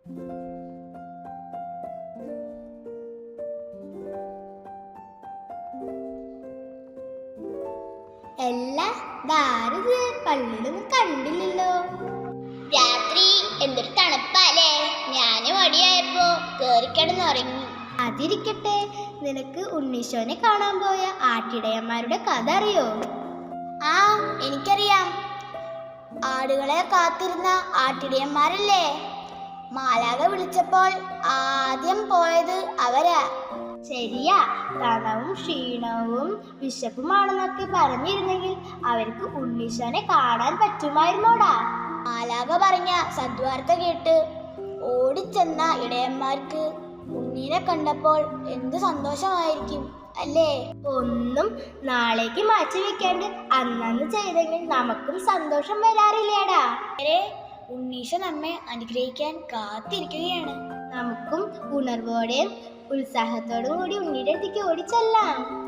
എല്ലാം ധാരത് പള്ളിയിലൊന്നും കണ്ടില്ലല്ലോ. രാത്രി എന്തൊരു തണുപ്പല്ലേ, ഞാനും മടിയായപ്പോ കേറിക്കിടന്നുറങ്ങി. അതിരിക്കട്ടെ, നിനക്ക് ഉണ്ണീശോനെ കാണാൻ പോയ ആട്ടിടയന്മാരുടെ കഥ അറിയോ? ആ, എനിക്കറിയാം. ആടുകളെ കാത്തിരുന്ന ആട്ടിടയന്മാരല്ലേ? മാലാഖ വിളിച്ചപ്പോൾ ആദ്യം പോയത് അവരാ. ശരിയാ, തണവും ക്ഷീണവും വിശപ്പുമാണെന്നൊക്കെ പറഞ്ഞിരുന്നെങ്കിൽ അവർക്ക് ഉണ്ണീശോനെ കാണാൻ പറ്റുമായിരുന്നോടാ. മാലാഖ പറഞ്ഞ സദ്വാർത്ത കേട്ട് ഓടിച്ചെന്ന ഇടയന്മാർക്ക് ഉണ്ണീനെ കണ്ടപ്പോൾ എന്ത് സന്തോഷമായിരിക്കും അല്ലേ? ഒന്നും നാളേക്ക് മാറ്റി വെക്കാണ്ട് അന്നന്ന് ചെയ്തെങ്കിൽ നമുക്കും സന്തോഷം വരാറില്ലേടാ. ഉണ്ണീശോ നമ്മെ അനുഗ്രഹിക്കാൻ കാത്തിരിക്കുകയാണ്. നമുക്കും ഉണർവോടെയും ഉത്സാഹത്തോടും കൂടി ഉണ്ണിയുടെ അടുത്തേക്ക് ഓടിച്ചെല്ലാം.